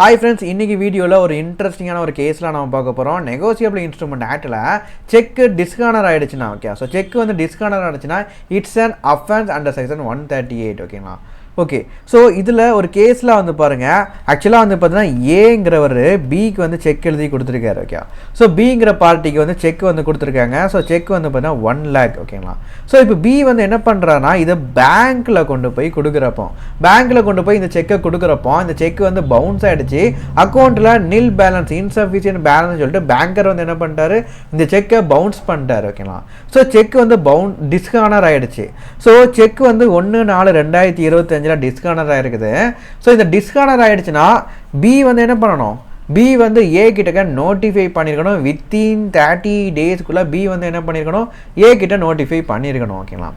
Hi friends, இன்றைக்கி வீடியோவில் ஒரு இன்ட்ரெஸ்டிங்கான ஒரு கேஸில் நம்ம பார்க்க போகிறோம். நெகோசியபிள் இன்ஸ்ட்ருமெண்ட் ஆக்டில் செக்கு டிஸ்கானர் ஆகிடுச்சுன்னா ஓகே. ஸோ செக் வந்து டிஸ்கானர் ஆகிடுச்சுன்னா it's an offence under section 138 ஓகேங்களா. ஓகே, ஸோ இதில் ஒரு கேஸில் வந்து பாருங்கள், ஆக்சுவலாக வந்து பார்த்தீங்கன்னா ஏங்கிறவர் பிக்கு வந்து செக் எழுதி கொடுத்துருக்காரு ஓகே. ஸோ பிங்கிற பார்ட்டிக்கு வந்து செக் வந்து கொடுத்துருக்காங்க. ஸோ செக் வந்து பார்த்தீங்கன்னா 1 lakh ஓகேங்களா. ஸோ இப்போ பி வந்து என்ன பண்ணுறான்னா இதை பேங்க்கில் கொண்டு போய் கொடுக்குறப்போ, பேங்க்கில் கொண்டு போய் இந்த செக்கை கொடுக்குறப்போ இந்த செக் வந்து பவுன்ஸ் ஆகிடுச்சு, அக்கௌண்ட்டில் நில் பேலன்ஸ் இன்சஃபிஷியன்ட் பேலன்ஸ் சொல்லிட்டு பேங்கர் வந்து என்ன பண்ணிட்டாரு, இந்த செக்கை பவுன்ஸ் பண்ணிட்டாரு ஓகேங்களா. ஸோ செக் வந்து டிஸ்கானர் ஆகிடுச்சு. ஸோ செக் வந்து 1/4/2025 டிஸ்கானர் ஆகிருக்குது. ஸோ இந்த டிஸ்கானர் ஆகிடுச்சுன்னா பி வந்து என்ன பண்ணணும், பி வந்து ஏ கிட்டக்க நோட்டிஃபை பண்ணியிருக்கணும். வித்தின் 30 daysக்குள்ளே பி வந்து என்ன பண்ணியிருக்கணும், ஏ கிட்ட நோட்டிஃபை பண்ணியிருக்கணும் ஓகேங்களா.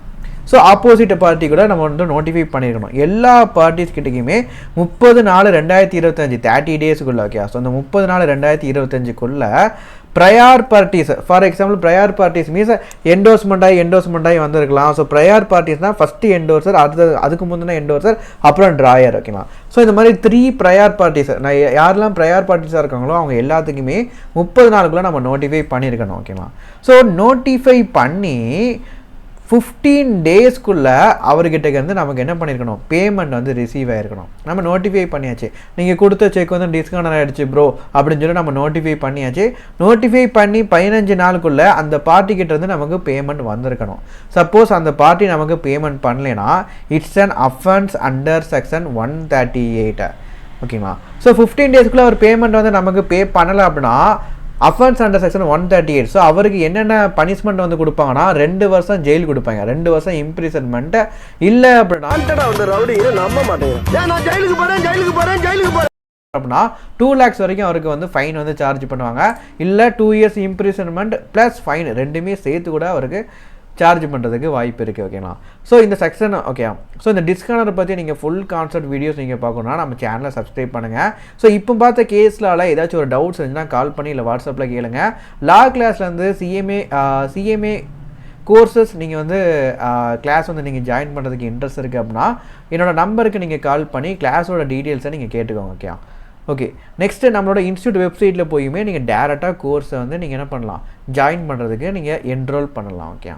ஸோ ஆப்போசிட் பார்ட்டி கூட நம்ம வந்து நோட்டிஃபை பண்ணியிருக்கணும். எல்லா பார்ட்டிஸ் கிட்டக்குமே 30/4/2025 30 daysக்குள்ளே ஓகே. ஸோ அந்த 30/4/2025க்குள்ளே prior parties, for example prior parties means endorsement ஆகி வந்திருக்கலாம். ஸோ ப்ரையார் பார்ட்டிஸ்னால் ஃபஸ்ட்டு என்டோர்சர், அதுக்கு முந்தின என்டோர்சர், அப்புறம் ட்ராயர் ஓகேங்களா. ஸோ இந்த மாதிரி 3 ப்ரையார் பார்ட்டிஸ், நான் யாரெல்லாம் ப்ரையார் பார்ட்டிஸாக இருக்காங்களோ அவங்க எல்லாத்துக்குமே 30 நாளுக்குள்ளே நம்ம நோட்டிஃபை பண்ணியிருக்கணும் ஓகேங்களா. ஸோ நோட்டிஃபை பண்ணி 15 daysக்குள்ளே அவர்கிட்ட இருந்து நமக்கு என்ன பண்ணியிருக்கணும், பேமெண்ட் வந்து ரிசீவ் ஆகிருக்கணும். நம்ம நோட்டிஃபை பண்ணியாச்சு, நீங்கள் கொடுத்த செக் வந்து டிஸ்கானர் ஆகிடுச்சு ப்ரோ அப்படின்னு சொல்லி நம்ம நோட்டிஃபை பண்ணியாச்சு. நோட்டிஃபை பண்ணி 15 நாளுக்குள்ளே அந்த பார்ட்டிக்கிட்ட இருந்து நமக்கு பேமெண்ட் வந்திருக்கணும். சப்போஸ் அந்த பார்ட்டி நமக்கு பேமெண்ட் பண்ணலைன்னா it's an offence under section 138 ஓகேங்களா. ஸோ 15 daysக்குள்ளே அவர் பேமெண்ட் வந்து நமக்கு பே பண்ணலை அப்படின்னா அஃபென்ஸ் அண்டர் செக்ஷன் 138. ஸோ அவருக்கு என்னென்ன பனிஷ்மெண்ட் வந்து கொடுப்பாங்கன்னா 2 வருஷம் ஜெயில் கொடுப்பாங்க, 2 வருஷம் இம்ப்ரிசன்மெண்ட். இல்லை அப்படின்னா அப்படின்னா 2 lakhs வரைக்கும் அவருக்கு வந்து ஃபைன் வந்து சார்ஜ் பண்ணுவாங்க. இல்லை 2 years இம்ப்ரிசன்மெண்ட் ப்ளஸ் ஃபைன் ரெண்டுமே சேர்த்து கூட அவருக்கு சார்ஜ் பண்ணுறதுக்கு வாய்ப்பு இருக்குது ஓகேங்களா. ஸோ இந்த செக்ஷன் ஓகே. ஸோ இந்த டிஸ்கானரை பற்றி நீங்கள் ஃபுல் கான்செப்ட் வீடியோஸ் நீங்கள் பார்க்கணுன்னா நம்ம சேனலை சப்ஸ்கிரைப் பண்ணுங்கள். ஸோ இப்போ பார்த்த கேஸ்லால் ஏதாச்சும் ஒரு டவுட்ஸ் இருந்துச்சுன்னா கால் பண்ணி இல்லை வாட்ஸ்அப்பில் கேளுங்க. லா கிளாஸ்லேருந்து சிஎம்ஏ கோர்சஸ் நீங்கள் வந்து கிளாஸ் வந்து நீங்கள் ஜாயின் பண்ணுறதுக்கு இன்ட்ரெஸ்ட் இருக்குது அப்படின்னா என்னோடய நம்பருக்கு நீங்கள் கால் பண்ணி கிளாஸோட டீட்டெயில்ஸை நீங்கள் கேட்டுக்கோங்க ஓகே. ஓகே, நெக்ஸ்ட்டு நம்மளோட இன்ஸ்டியூட் வெப்சைட்டில் போயுமே நீங்கள் டேரெக்டாக கோர்ஸை வந்து நீங்கள் என்ன பண்ணலாம், ஜாயின் பண்ணுறதுக்கு நீங்கள் என்ரோல் பண்ணலாம் ஓகே.